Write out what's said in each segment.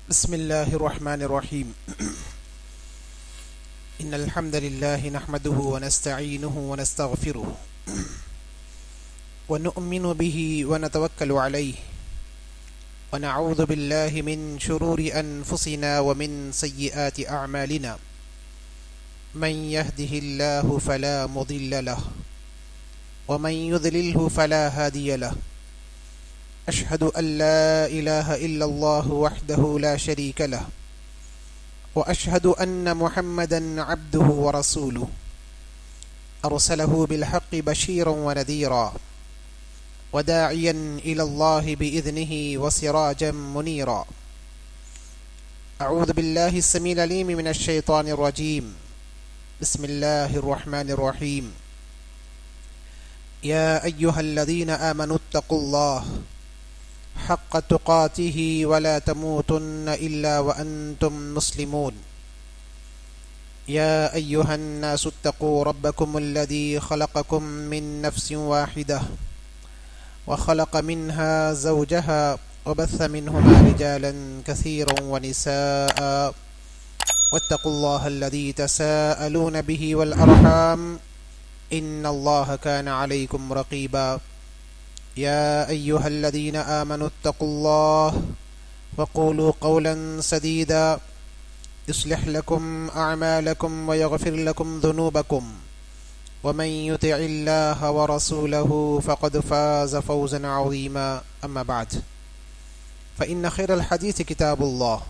بسم الله الرحمن الرحيم إن الحمد لله نحمده ونستعينه ونستغفره ونؤمن به ونتوكل عليه ونعوذ بالله من شرور أنفسنا ومن سيئات أعمالنا من يهده الله فلا مضل له ومن يضلله فلا هادي له أشهد أن لا إله إلا الله وحده لا شريك له وأشهد أن محمدا عبده ورسوله أرسله بالحق بشيرا ونذيرا وداعيا إلى الله بإذنه وسراجا منيرا. أعوذ بالله السميع العليم من الشيطان الرجيم. بسم الله الرحمن الرحيم. يا أيها الذين آمنوا اتقوا الله حق تقاته ولا تموتن إلا وأنتم مسلمون. يا أيها الناس اتقوا ربكم الذي خلقكم من نفس واحدة وخلق منها زوجها وبث منهما رجالا كثيرا ونساء واتقوا الله الذي تساءلون به والأرحام إن الله كان عليكم رقيبا. يا أيها الذين آمنوا اتقوا الله وقولوا قولا سديدا يصلح لكم أعمالكم ويغفر لكم ذنوبكم ومن يطع الله ورسوله فقد فاز فوزا عظيما. أما بعد فإن خير الحديث كتاب الله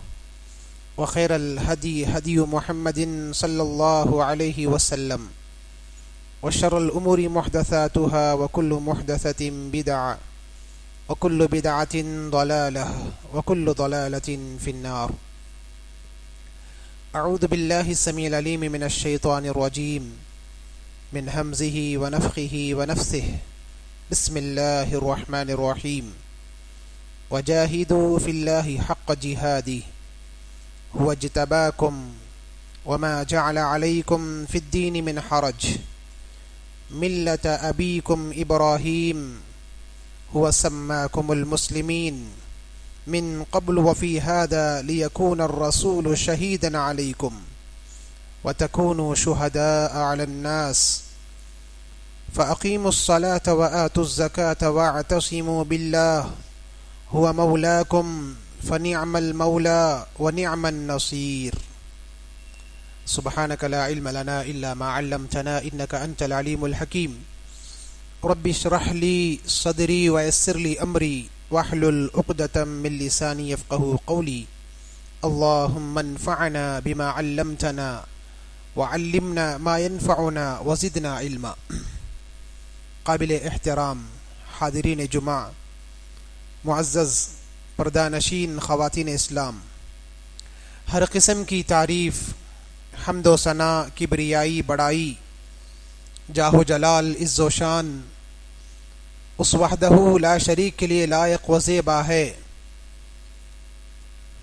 وخير الهدي هدي محمد صلى الله عليه وسلم وشر الأمور محدثاتها وكل محدثة بدعة وكل بدعة ضلالة وكل ضلالة في النار. أعوذ بالله السميع العليم من الشيطان الرجيم من همزه ونفخه ونفثه. بسم الله الرحمن الرحيم. وجاهدوا في الله حق جهاده هو اجتباكم وما جعل عليكم في الدين من حرج ملة أبيكم إبراهيم هو سماكم المسلمين من قبل وفي هذا ليكون الرسول شهيدا عليكم وتكونوا شهداء على الناس فأقيموا الصلاة وآتوا الزكاة واعتصموا بالله هو مولاكم فنعم المولى ونعم النصير. سبحانك لا علم لنا إلا ما علمتنا إنك أنت العليم الحكيم. رب اشرح لي صدري ويسر لي أمري واحلل عقدة من لساني يفقه قولي. اللهم انفعنا بما علمتنا وعلمنا ما ينفعنا وزدنا علما. قابل احترام حاضرین جمعہ، معزز پردہ-نشین خواتین اسلام، ہر قسم کی تعریف، حمد و ثنا، کبریائی، بڑائی، جاہ و جلال، عز و شان اس وحدہ لا شریک کے لیے لائق و زیبا ہے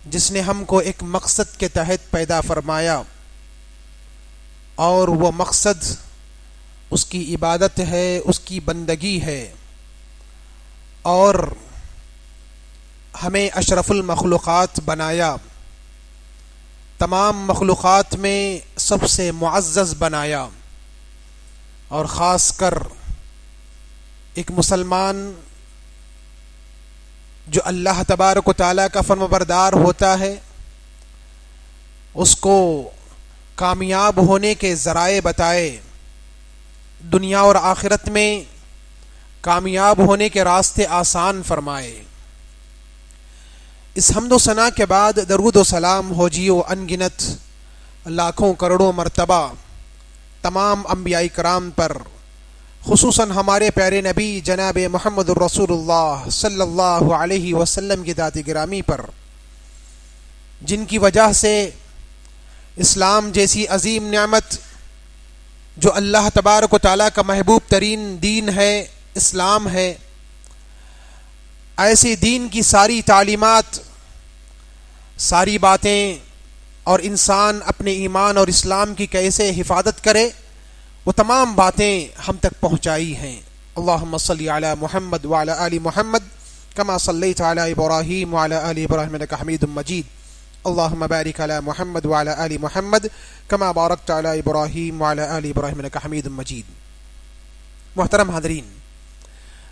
جس نے ہم کو ایک مقصد کے تحت پیدا فرمایا، اور وہ مقصد اس کی عبادت ہے، اس کی بندگی ہے، اور ہمیں اشرف المخلوقات بنایا، تمام مخلوقات میں سب سے معزز بنایا، اور خاص کر ایک مسلمان جو اللہ تبارک و تعالیٰ کا فرمانبردار ہوتا ہے اس کو کامیاب ہونے کے ذرائع بتائے، دنیا اور آخرت میں کامیاب ہونے کے راستے آسان فرمائے۔ اس حمد و ثنا کے بعد درود و سلام ہو جیو انگنت لاکھوں کروڑوں مرتبہ تمام انبیاء کرام پر، خصوصاً ہمارے پیارے نبی جناب محمد الرسول اللہ صلی اللہ علیہ وسلم کی ذات گرامی پر، جن کی وجہ سے اسلام جیسی عظیم نعمت، جو اللہ تبارک و تعالیٰ کا محبوب ترین دین ہے، اسلام ہے، ایسے دین کی ساری تعلیمات، ساری باتیں، اور انسان اپنے ایمان اور اسلام کی کیسے حفاظت کرے، وہ تمام باتیں ہم تک پہنچائی ہیں۔ اللہم صلی علی محمد وعلی آل محمد کما صلیت علی ابراہیم وعلی آل ابراہیم انک حمید مجید۔ اللهم بارك على محمد وعلى آل محمد كما باركت على إبراهيم وعلى آل إبراهيم إنك حميد مجيد. محترم حاضرین،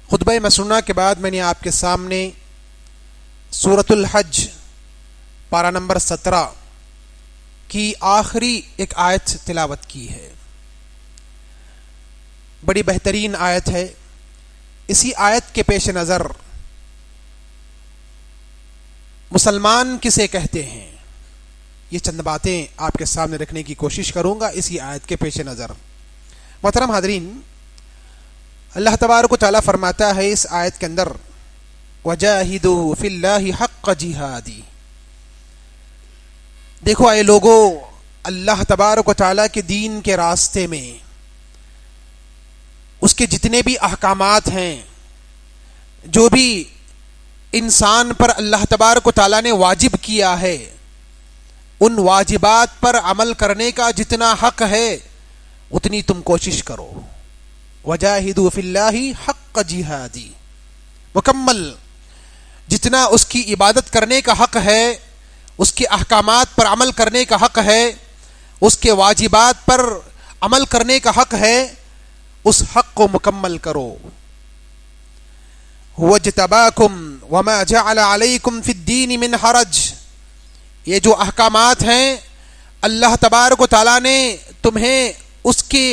خطبہ مسنونہ کے بعد میں نے آپ کے سامنے سورۃ الحج پارہ نمبر 17 کی آخری ایک آیت تلاوت کی ہے. بڑی بہترین آیت ہے. اسی آیت کے پیش نظر مسلمان کسے کہتے ہیں، یہ چند باتیں آپ کے سامنے رکھنے کی کوشش کروں گا اسی آیت کے پیش نظر. محترم حاضرین، اللہ تبارک و تعالیٰ فرماتا ہے اس آیت کے اندر وَجَاهِدُوا فِي اللَّهِ حَقَّ جِهَادِ. دیکھو اے لوگو، اللہ تبارک و تعالیٰ کے دین کے راستے میں اس کے جتنے بھی احکامات ہیں، جو بھی انسان پر اللہ تبارک و تعالیٰ نے واجب کیا ہے، ان واجبات پر عمل کرنے کا جتنا حق ہے اتنی تم کوشش کرو. وَجَاهِدُوا فِي اللَّهِ حَقَّ جِهَادِ. مکمل جتنا اس کی عبادت کرنے کا حق ہے، اس کے احکامات پر عمل کرنے کا حق ہے، اس کے واجبات پر عمل کرنے کا حق ہے، اس حق کو مکمل کرو. وَاجْتَبَاكُمْ وَمَا جَعَلَ عَلَيْكُمْ فِي الدِّينِ مِنْ حَرَجٍ. یہ جو احکامات ہیں اللہ تبارک و تعالیٰ نے تمہیں اس کے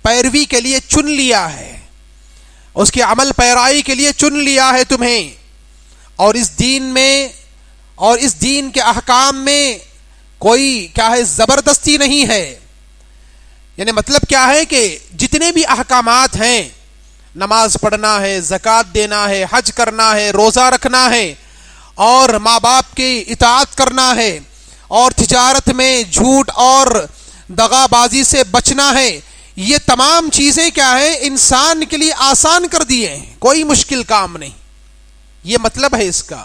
پیروی کے لیے چن لیا ہے، اس کے عمل پیرائی کے لیے چن لیا ہے تمہیں، اور اس دین میں اور اس دین کے احکام میں کوئی کیا ہے زبردستی نہیں ہے. یعنی مطلب کیا ہے کہ جتنے بھی احکامات ہیں، نماز پڑھنا ہے، زکوٰۃ دینا ہے، حج کرنا ہے، روزہ رکھنا ہے، اور ماں باپ کی اطاعت کرنا ہے، اور تجارت میں جھوٹ اور دغا بازی سے بچنا ہے، یہ تمام چیزیں کیا ہے انسان کے لیے آسان کر دیے ہیں، کوئی مشکل کام نہیں. یہ مطلب ہے اس کا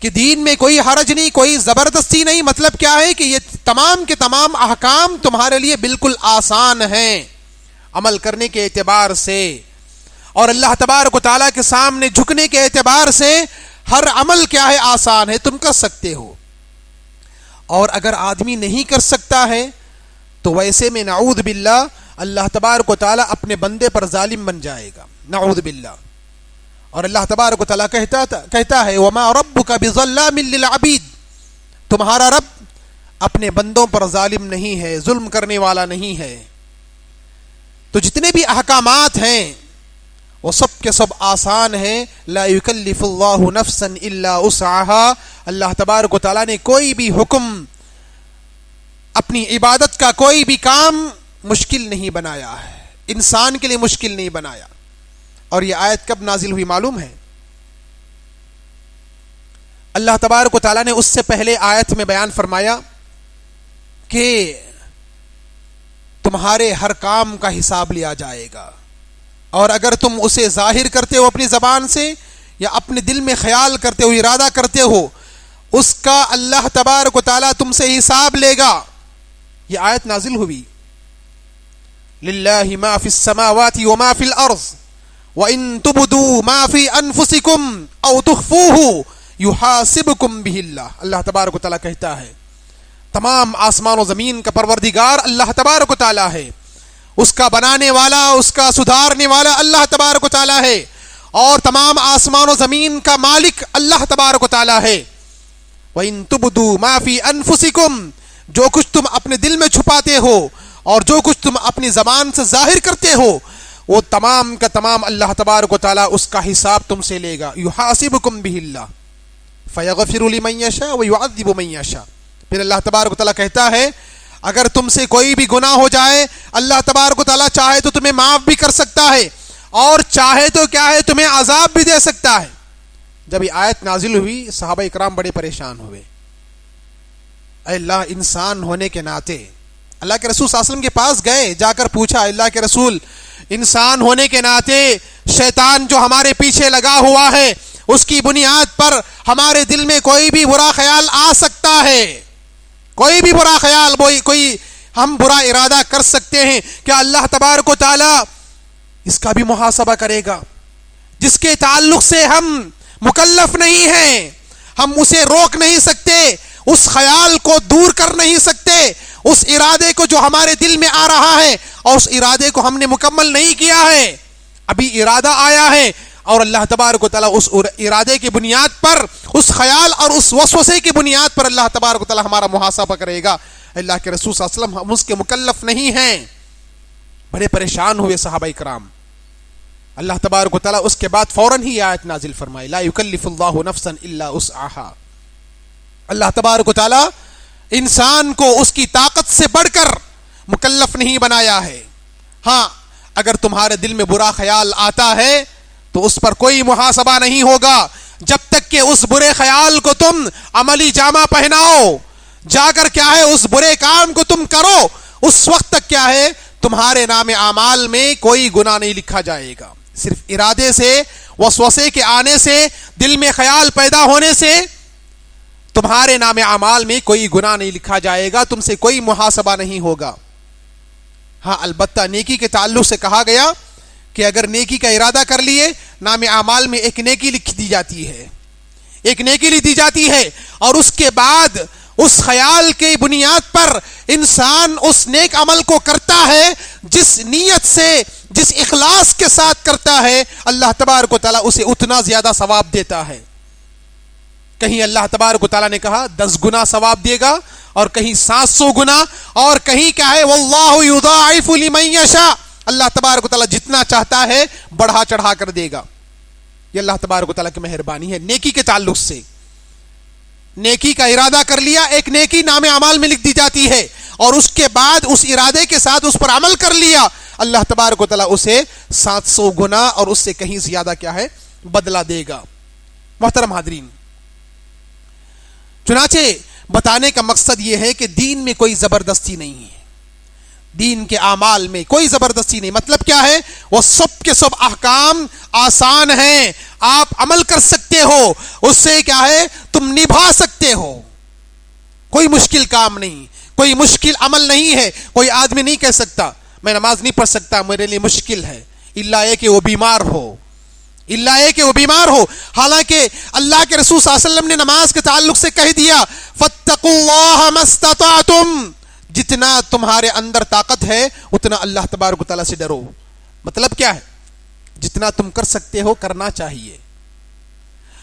کہ دین میں کوئی حرج نہیں، کوئی زبردستی نہیں. مطلب کیا ہے کہ یہ تمام کے تمام احکام تمہارے لیے بالکل آسان ہیں عمل کرنے کے اعتبار سے، اور اللہ تبارک و تعالیٰ کے سامنے جھکنے کے اعتبار سے ہر عمل کیا ہے آسان ہے، تم کر سکتے ہو. اور اگر آدمی نہیں کر سکتا ہے تو ویسے میں نعوذ باللہ اللہ تبارک و تعالیٰ اپنے بندے پر ظالم بن جائے گا، نعوذ باللہ. اور اللہ تبارک و تعالیٰ کہتا ہے وَمَا رَبُّكَ بِظَلَّامٍ لِّلْعَبِيدِ. تمہارا رب اپنے بندوں پر ظالم نہیں ہے، ظلم کرنے والا نہیں ہے. تو جتنے بھی احکامات ہیں وہ سب کے سب آسان ہیں. لا یکلف اللہ نفسا الا وسعها. اللہ تبارک و تعالیٰ نے کوئی بھی حکم، اپنی عبادت کا کوئی بھی کام مشکل نہیں بنایا ہے، انسان کے لیے مشکل نہیں بنایا. اور یہ آیت کب نازل ہوئی معلوم ہے؟ اللہ تبارک و تعالیٰ نے اس سے پہلے آیت میں بیان فرمایا کہ تمہارے ہر کام کا حساب لیا جائے گا، اور اگر تم اسے ظاہر کرتے ہو اپنی زبان سے یا اپنے دل میں خیال کرتے ہو، ارادہ کرتے ہو، اس کا اللہ تبارک و تعالیٰ تم سے حساب لے گا. یہ آیت نازل ہوئی للہ ما فی السماوات وما فی الارض وَإِن تُبْدُوا مَا فِي أَنفُسِكُمْ أَوْ تُخْفُوهُ يُحَاسِبْكُمْ بِهِ اللَّهُ. اللہ تبارک و تعالیٰ کہتا ہے تمام آسمان و زمین کا پروردگار اللہ تبارک و تعالیٰ ہے، اس کا بنانے والا، اس کا سدھارنے والا اللہ تبارک و تعالیٰ ہے، اور تمام آسمان و زمین کا مالک اللہ تبارک و تعالیٰ ہے. وَإِن تُبْدُوا مَا فِي أَنفُسِكُمْ. جو کچھ تم اپنے دل میں چھپاتے ہو اور جو کچھ تم اپنی زبان سے ظاہر کرتے ہو، وہ تمام کا تمام اللہ تبارک و تعالیٰ اس کا حساب تم سے لے گا. یحاسبکم بہ اللہ فیغفر لمن یشاء ویعذب من یشاء. پھر اللہ تبارک و تعالیٰ کہتا ہے اگر تم سے کوئی بھی گناہ ہو جائے، اللہ تبارک و تعالیٰ چاہے تو تمہیں معاف بھی کر سکتا ہے، اور چاہے تو کیا ہے تمہیں عذاب بھی دے سکتا ہے. جب یہ آیت نازل ہوئی صحابہ اکرام بڑے پریشان ہوئے. اے اللہ، انسان ہونے کے ناطے اللہ کے رسول صلی اللہ علیہ وسلم کے پاس گئے، جا کر پوچھا اللہ کے رسول، انسان ہونے کے ناطے شیطان جو ہمارے پیچھے لگا ہوا ہے، اس کی بنیاد پر ہمارے دل میں کوئی بھی برا خیال آ سکتا ہے، کوئی بھی برا خیال، کوئی ہم برا ارادہ کر سکتے ہیں. کیا اللہ تبارک و تعالی اس کا بھی محاسبہ کرے گا؟ جس کے تعلق سے ہم مکلف نہیں ہیں، ہم اسے روک نہیں سکتے، اس خیال کو دور کر نہیں سکتے، اس ارادے کو جو ہمارے دل میں آ رہا ہے اور اس ارادے کو ہم نے مکمل نہیں کیا ہے، ابھی ارادہ آیا ہے اور اللہ تبارک و تعالیٰ اس ارادے کی بنیاد پر، اس خیال اور اس وسوسے کی بنیاد پر اللہ تبارک و تعالیٰ ہمارا محاسبہ کرے گا۔ اللہ کے رسول صلی اللہ علیہ وسلم ہم اس کے مکلف نہیں ہیں۔ بڑے پریشان ہوئے صحابہ کرام۔ اللہ تبارک و تعالیٰ اس کے بعد فوراً ہی آیت نازل فرمائی، لا یکلف اللہ نفسا الا وسعها۔ اللہ تبارک و تعالیٰ انسان کو اس کی طاقت سے بڑھ کر مکلف نہیں بنایا ہے۔ ہاں اگر تمہارے دل میں برا خیال آتا ہے تو اس پر کوئی محاسبہ نہیں ہوگا جب تک کہ اس برے خیال کو تم عملی جامہ پہناؤ، جا کر کیا ہے اس برے کام کو تم کرو، اس وقت تک کیا ہے تمہارے نام اعمال میں کوئی گناہ نہیں لکھا جائے گا۔ صرف ارادے سے، وسوسے کے آنے سے، دل میں خیال پیدا ہونے سے تمہارے نام اعمال میں کوئی گناہ نہیں لکھا جائے گا، تم سے کوئی محاسبہ نہیں ہوگا۔ ہاں البتہ نیکی کے تعلق سے کہا گیا کہ اگر نیکی کا ارادہ کر لیے، نام اعمال میں ایک نیکی لکھ دی جاتی ہے، ایک نیکی لکھ دی جاتی ہے، اور اس کے بعد اس خیال کی بنیاد پر انسان اس نیک عمل کو کرتا ہے جس نیت سے، جس اخلاص کے ساتھ کرتا ہے، اللہ تبارک و تعالیٰ اسے اتنا زیادہ ثواب دیتا ہے۔ کہیں اللہ تبارک و تعالیٰ نے کہا 10 گنا ثواب دے گا، اور کہیں 700 گنا، اور کہیں کیا ہے واللہ یضاعف لمن یشاء، اللہ تبارک و تعالیٰ جتنا چاہتا ہے بڑھا چڑھا کر دے گا۔ یہ اللہ تبارک و تعالیٰ کی مہربانی ہے۔ نیکی کے تعلق سے نیکی کا ارادہ کر لیا، ایک نیکی نام اعمال میں لکھ دی جاتی ہے، اور اس کے بعد اس ارادے کے ساتھ اس پر عمل کر لیا، اللہ تبارک و تعالیٰ اسے 700 گنا اور اس سے کہیں زیادہ کیا ہے بدلہ دے گا۔ محترم حاضرین، چنانچہ بتانے کا مقصد یہ ہے کہ دین میں کوئی زبردستی نہیں ہے، دین کے اعمال میں کوئی زبردستی نہیں۔ مطلب کیا ہے؟ وہ سب کے سب احکام آسان ہیں، آپ عمل کر سکتے ہو، اس سے کیا ہے تم نبھا سکتے ہو، کوئی مشکل کام نہیں، کوئی مشکل عمل نہیں ہے۔ کوئی آدمی نہیں کہہ سکتا میں نماز نہیں پڑھ سکتا، میرے لیے مشکل ہے، الا یہ کہ وہ بیمار ہو، الا یہ کہ وہ بیمار ہو۔ حالانکہ اللہ کے رسول صلی اللہ علیہ وسلم نے نماز کے تعلق سے کہہ دیا فاتقوا اللہ ما استطعتم، جتنا تمہارے اندر طاقت ہے اتنا اللہ تبارک و تعالیٰ سے ڈرو۔ مطلب کیا ہے؟ جتنا تم کر سکتے ہو کرنا چاہیے،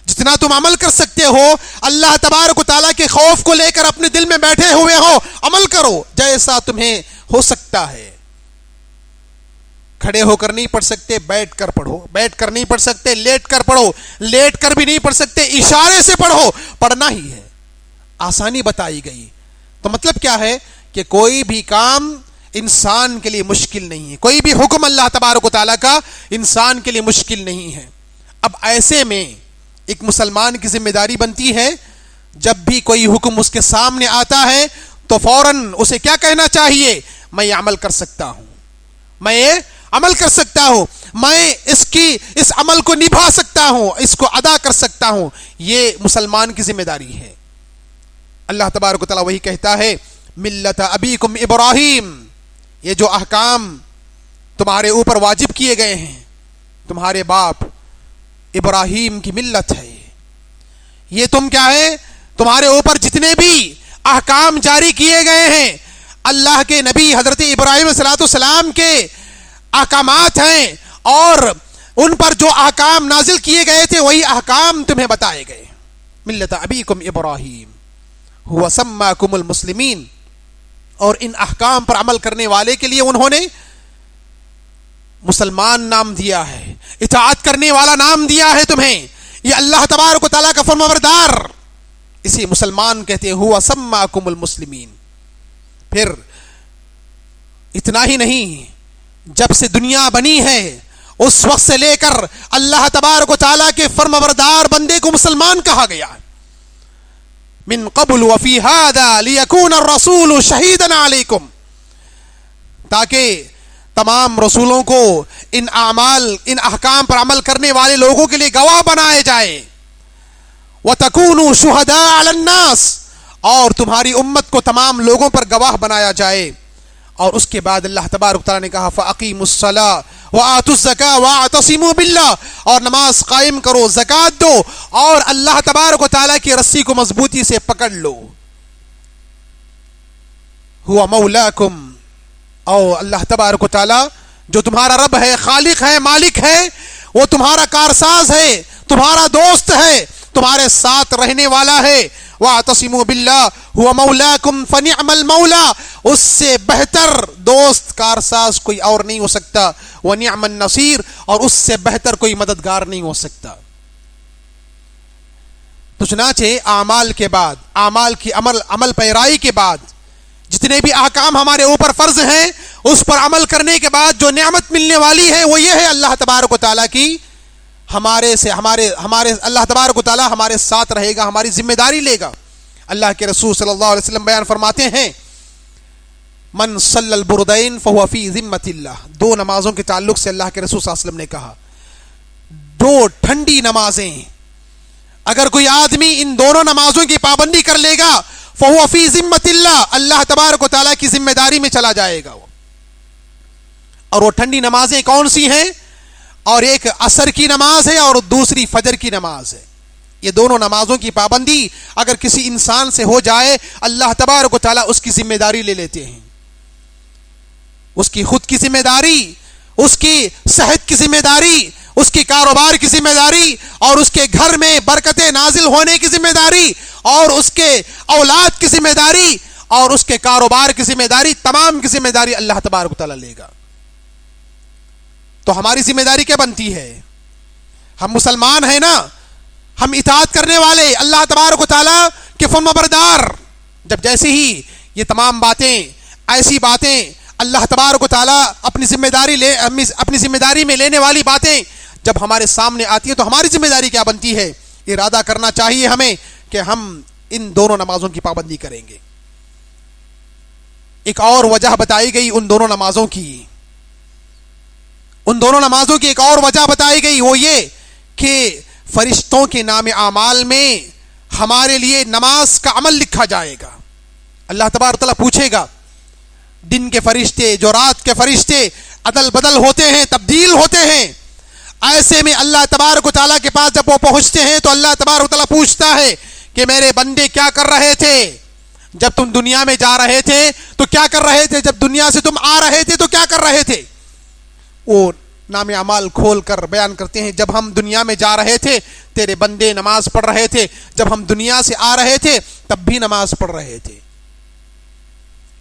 جتنا تم عمل کر سکتے ہو اللہ تبارک و تعالیٰ کے خوف کو لے کر اپنے دل میں بیٹھے ہوئے ہو، عمل کرو جیسا تمہیں ہو سکتا ہے۔ کھڑے ہو کر نہیں پڑھ سکتے، بیٹھ کر پڑھو، بیٹھ کر نہیں پڑھ سکتے لیٹ کر پڑھو، لیٹ کر بھی نہیں پڑھ سکتے اشارے سے پڑھو، پڑھنا ہی ہے، آسانی بتائی گئی۔ تو مطلب کیا ہے کہ کوئی بھی کام انسان کے لیے مشکل نہیں ہے، کوئی بھی حکم اللہ تبارک و تعالیٰ کا انسان کے لیے مشکل نہیں ہے۔ اب ایسے میں ایک مسلمان کی ذمہ داری بنتی ہے جب بھی کوئی حکم اس کے سامنے آتا ہے تو فوراً اسے کیا کہنا چاہیے؟ میں یہ عمل کر سکتا ہوں، میں یہ عمل کر سکتا ہوں، میں اس عمل کو نبھا سکتا ہوں، اس کو ادا کر سکتا ہوں۔ یہ مسلمان کی ذمہ داری ہے۔ اللہ تبارک و تعالیٰ وہی کہتا ہے ملت ابیکم ابراہیم، یہ جو احکام تمہارے اوپر واجب کیے گئے ہیں تمہارے باپ ابراہیم کی ملت ہے۔ یہ تم کیا ہے تمہارے اوپر جتنے بھی احکام جاری کیے گئے ہیں اللہ کے نبی حضرت ابراہیم علیہ السلام کے احکامات ہیں، اور ان پر جو احکام نازل کیے گئے تھے وہی احکام تمہیں بتائے گئے۔ ملت ابیکم ابراہیم هو سماکم المسلمین، اور ان احکام پر عمل کرنے والے کے لیے انہوں نے مسلمان نام دیا ہے، اطاعت کرنے والا نام دیا ہے تمہیں۔ یہ اللہ تبارک و تعالیٰ کا فرمانبردار، اسی مسلمان کہتے ہیں هو سماکم المسلمین۔ پھر اتنا ہی نہیں، جب سے دنیا بنی ہے اس وقت سے لے کر اللہ تبارک و تعالیٰ کے فرمانبردار بندے کو مسلمان کہا گیا۔ من قبل وفی ھذا لیکون الرسول شہیدا علیکم، تاکہ تمام رسولوں کو ان اعمال، ان احکام پر عمل کرنے والے لوگوں کے لیے گواہ بنائے جائے۔ وتکونوا شہداء علی الناس، اور تمہاری امت کو تمام لوگوں پر گواہ بنایا جائے۔ اور اس کے بعد اللہ تبارک و تعالیٰ نے کہا فَأَقِيمُوا الصَّلَاةَ وَآتُوا الزَّكَاةَ وَاعْتَصِمُوا بِاللَّهِ، اور نماز قائم کرو، زکوٰۃ دو، اور اللہ تبارک و تعالیٰ کی رسی کو مضبوطی سے پکڑ لو. هُوَ مَوْلَاكُمْ، اور اللہ تبارک و تعالیٰ جو تمہارا رب ہے، خالق ہے، مالک ہے، وہ تمہارا کارساز ہے، تمہارا دوست ہے، تمہارے ساتھ رہنے والا ہے. وَاعْتَصِمُوا بِاللَّهِ هُوَ مَوْلَاكُمْ فَنِعْمَ الْمَوْلَىٰ، اس سے بہتر دوست کارساز کوئی اور نہیں ہو سکتا. وَنِعْمَ النَّصِيرُ، اور اس سے بہتر کوئی مددگار نہیں ہو سکتا. تو چنانچہ اعمال کے بعد، اعمال کی عمل پیرائی کے بعد جتنے بھی احکام ہمارے اوپر فرض ہیں، اس پر عمل کرنے کے بعد جو نعمت ملنے والی ہے وہ یہ ہے اللہ تبارک و تعالیٰ کی ہمارے اللہ تبارک و تعالیٰ ہمارے ساتھ رہے گا، ہماری ذمہ داری لے گا. اللہ کے رسول صلی اللہ علیہ وسلم بیان فرماتے ہیں من صلی البردین فہو فی ذمۃ اللہ، دو نمازوں کے تعلق سے اللہ کے رسول صلی اللہ علیہ وسلم نے کہا دو ٹھنڈی نمازیں، اگر کوئی آدمی ان دونوں نمازوں کی پابندی کر لے گا فہو فی ذمۃ اللہ، اللہ تبارک و تعالیٰ کی ذمہ داری میں چلا جائے گا. اور وہ ٹھنڈی نمازیں کون سی ہیں؟ اور ایک عصر کی نماز ہے اور دوسری فجر کی نماز ہے. یہ دونوں نمازوں کی پابندی اگر کسی انسان سے ہو جائے، اللہ تبارک و تعالیٰ اس کی ذمہ داری لے لیتے ہیں، اس کی خود کی ذمہ داری، اس کی صحت کی ذمہ داری، اس کی کاروبار کی ذمہ داری، اور اس کے گھر میں برکتیں نازل ہونے کی ذمہ داری، اور اس کے اولاد کی ذمہ داری، اور اس کے کاروبار کی ذمہ داری، تمام کی ذمہ داری اللہ تبارک و تعالیٰ لے گا. تو ہماری ذمہ داری کیا بنتی ہے؟ ہم مسلمان ہیں نا، ہم اطاعت کرنے والے، اللہ تبارک و تعالیٰ کے فرما بردار. جب جیسے ہی یہ تمام باتیں، ایسی باتیں اللہ تبارک و تعالیٰ اپنی ذمہ داری میں لینے والی باتیں جب ہمارے سامنے آتی ہیں تو ہماری ذمہ داری کیا بنتی ہے؟ ارادہ کرنا چاہیے ہمیں کہ ہم ان دونوں نمازوں کی پابندی کریں گے. ایک اور وجہ بتائی گئی ان دونوں نمازوں کی، ایک اور وجہ بتائی گئی، وہ یہ کہ فرشتوں کے نام اعمال میں ہمارے لیے نماز کا عمل لکھا جائے گا. اللہ تبارک و تعالیٰ پوچھے گا، دن کے فرشتے جو رات کے فرشتے عدل بدل ہوتے ہیں، تبدیل ہوتے ہیں، ایسے میں اللہ تبارک و تعالیٰ کے پاس جب وہ پہنچتے ہیں تو اللہ تبارک و تعالیٰ پوچھتا ہے کہ میرے بندے کیا کر رہے تھے جب تم دنیا میں جا رہے تھے؟ تو کیا کر رہے تھے جب دنیا سے تم آ رہے تھے؟ تو کیا کر رہے تھے؟ وہ نام اعمال کھول کر بیان کرتے ہیں جب ہم دنیا میں جا رہے تھے تیرے بندے نماز پڑھ رہے تھے، جب ہم دنیا سے آ رہے تھے تب بھی نماز پڑھ رہے تھے.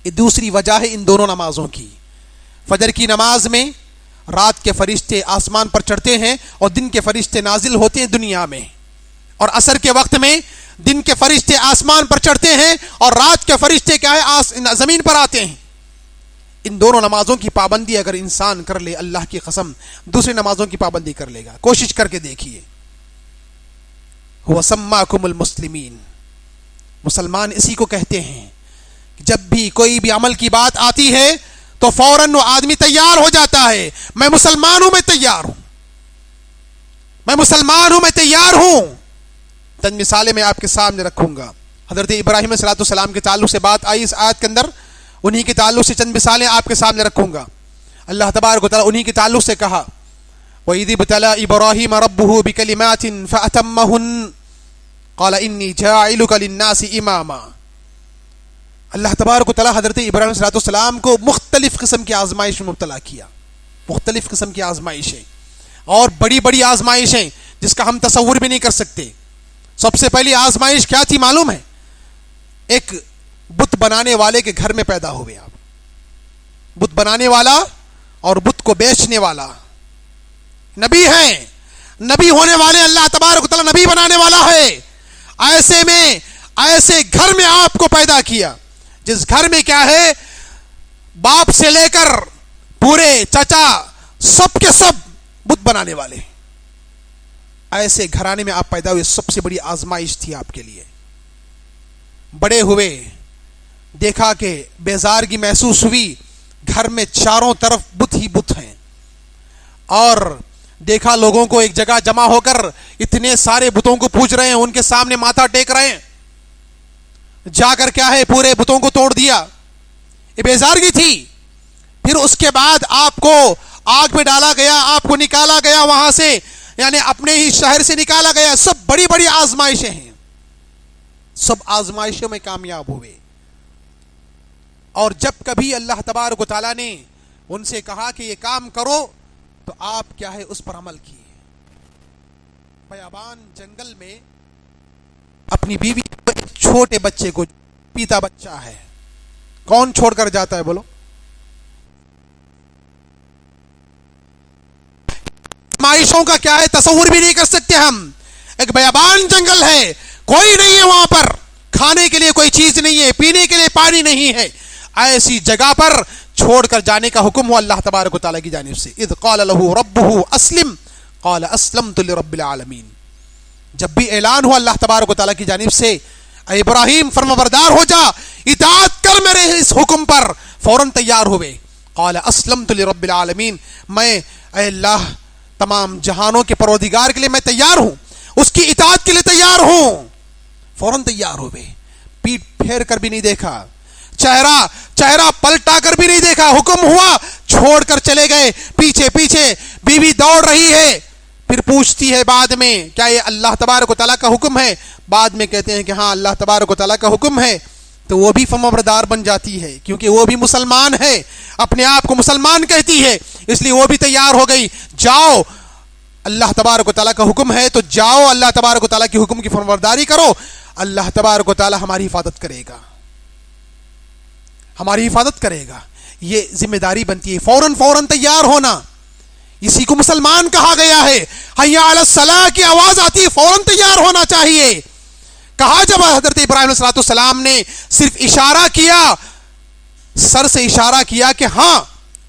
یہ دوسری وجہ ہے ان دونوں نمازوں کی. فجر کی نماز میں رات کے فرشتے آسمان پر چڑھتے ہیں اور دن کے فرشتے نازل ہوتے ہیں دنیا میں، اور عصر کے وقت میں دن کے فرشتے آسمان پر چڑھتے ہیں اور رات کے فرشتے کیا ہے زمین پر آتے ہیں. ان دونوں نمازوں کی پابندی اگر انسان کر لے، اللہ کی قسم دوسری نمازوں کی پابندی کر لے گا. کوشش کر کے دیکھیے. وَسَمَّاكُمُ الْمُسْلِمِينَ، مسلمان اسی کو کہتے ہیں. جب بھی کوئی بھی عمل کی بات آتی ہے تو فوراً وہ آدمی تیار ہو جاتا ہے، میں مسلمان ہوں، میں تیار ہوں، میں مسلمان ہوں، میں تیار ہوں. چند مثالیں میں آپ کے سامنے رکھوں گا. حضرت ابراہیم علیہ السلام کے تعلق سے بات آئی اس آیت کے اندر، انہی کے تعلق سے چند مثالیں آپ کے سامنے رکھوں گا. اللہ تبارک و تعالیٰ انہی کے تعلق سے کہا وَإِذِ ابْتَلَىٰ إِبْرَاهِيمَ رَبُّهُ بِكَلِمَاتٍ فَأَتَمَّهُنَّ قَالَ إِنِّي جَاعِلُكَ لِلنَّاسِ إِمَامًا. اللہ تبارک و تعالیٰ حضرت ابراہیم علیہ السلام کو مختلف قسم کی آزمائش میں مبتلا کیا، مختلف قسم کی آزمائشیں اور بڑی بڑی آزمائشیں جس کا ہم تصور بھی نہیں کر سکتے. سب سے پہلی آزمائش کیا تھی معلوم ہے؟ ایک بت بنانے والے کے گھر میں پیدا ہوئے آپ. بت بنانے والا اور بت کو بیچنے والا نبی ہیں، نبی ہونے والے، اللہ تبارک و تعالیٰ نبی بنانے والا ہے. ایسے میں ایسے گھر میں آپ کو پیدا کیا جس گھر میں کیا ہے باپ سے لے کر پورے چچا سب کے سب بت بنانے والے. ایسے گھرانے میں آپ پیدا ہوئے، سب سے بڑی آزمائش تھی آپ کے لیے. بڑے ہوئے دیکھا کہ بیزارگی محسوس ہوئی، گھر میں چاروں طرف بت ہی بت ہیں، اور دیکھا لوگوں کو ایک جگہ جمع ہو کر اتنے سارے بتوں کو پوج رہے ہیں، ان کے سامنے ماتھا ٹیک رہے ہیں. جا کر کیا ہے پورے بتوں کو توڑ دیا. یہ بیزارگی تھی. پھر اس کے بعد آپ کو آگ میں ڈالا گیا، آپ کو نکالا گیا وہاں سے، یعنی اپنے ہی شہر سے نکالا گیا. سب بڑی بڑی آزمائشیں ہیں، سب آزمائشوں میں کامیاب ہوئے. اور جب کبھی اللہ تبارک و تعالیٰ نے ان سے کہا کہ یہ کام کرو تو آپ کیا ہے اس پر عمل کیے. بیابان جنگل میں اپنی بیوی ایک چھوٹے بچے کو، پیتا بچہ ہے، کون چھوڑ کر جاتا ہے بولو؟ آزمائشوں کا کیا ہے تصور بھی نہیں کر سکتے ہم. ایک بیابان جنگل ہے، کوئی نہیں ہے وہاں پر، کھانے کے لیے کوئی چیز نہیں ہے، پینے کے لیے پانی نہیں ہے. ایسی جگہ پر چھوڑ کر جانے کا حکم ہوا اللہ تبارک و تعالیٰ کی جانب سے. اذ قال له ربه اسلم قال اسلمت لرب العالمین. جب بھی اعلان ہوا اللہ تبارک و تعالیٰ کی جانب سے، اے ابراہیم فرمانبردار ہو جا، اطاعت کر میرے اس حکم پر، فوراً تیار ہوئے. قال اسلمت لرب العالمین، میں اے اللہ تمام جہانوں کے پروردگار کے لیے میں تیار ہوں، اس کی اطاعت کے لیے تیار ہوں. فوراً تیار ہوئے، پیٹ پھیر کر بھی نہیں دیکھا، چہرہ پلٹا کر بھی نہیں دیکھا. حکم ہوا، چھوڑ کر چلے گئے. پیچھے پیچھے بیوی دوڑ رہی ہے، پھر پوچھتی ہے بعد میں کیا یہ اللہ تبارک و تعالیٰ کا حکم ہے؟ بعد میں کہتے ہیں کہ ہاں اللہ تبارک و تعالیٰ کا حکم ہے. تو وہ بھی فرمانبردار بن جاتی ہے، کیونکہ وہ بھی مسلمان ہے، اپنے آپ کو مسلمان کہتی ہے، اس لیے وہ بھی تیار ہو گئی. جاؤ، اللہ تبارک و تعالیٰ کا حکم ہے تو جاؤ، اللہ تبارک و تعالیٰ کے حکم کی فرمانبرداری کرو، اللہ تبارک و تعالیٰ ہماری حفاظت کرے گا، ہماری حفاظت کرے گا. یہ ذمہ داری بنتی ہے فوراً تیار ہونا. اسی کو مسلمان کہا گیا ہے. حی علی الصلاۃ کی آواز آتی ہے، فوراً تیار ہونا چاہیے. کہا جب حضرت ابراہیم علیہ السلام نے صرف اشارہ کیا، سر سے اشارہ کیا کہ ہاں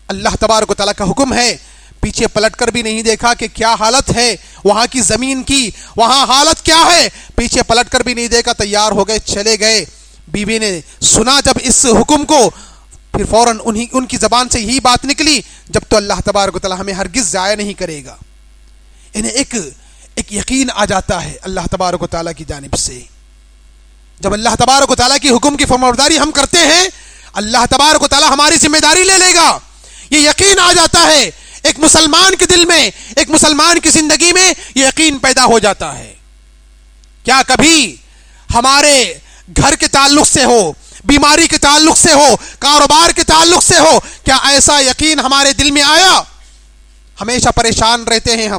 اللہ تبارک و تعالیٰ کا حکم ہے، پیچھے پلٹ کر بھی نہیں دیکھا کہ کیا حالت ہے وہاں کی زمین کی، وہاں حالت کیا ہے، پیچھے پلٹ کر بھی نہیں دیکھا، تیار ہو گئے، چلے گئے. بیوی نے سنا جب اس حکم کو، پھر فوراً ان کی زبان سے یہی بات نکلی، جب تو اللہ تبارک و تعالیٰ ہمیں ہرگز ضائع نہیں کرے گا. انہیں ایک یقین آ جاتا ہے اللہ تبارک و تعالیٰ کی جانب سے. جب اللہ تبارک و تعالیٰ کی حکم کی فرمانبرداری ہم کرتے ہیں، اللہ تبارک و تعالیٰ ہماری ذمہ داری لے لے گا. یہ یقین آ جاتا ہے ایک مسلمان کے دل میں، ایک مسلمان کی زندگی میں یہ یقین پیدا ہو جاتا ہے. کیا کبھی ہمارے گھر کے تعلق سے ہو، بیماری کے تعلق سے ہو، کاروبار کے تعلق سے ہو، کیا ایسا یقین ہمارے دل میں آیا؟ ہمیشہ پریشان رہتے ہیں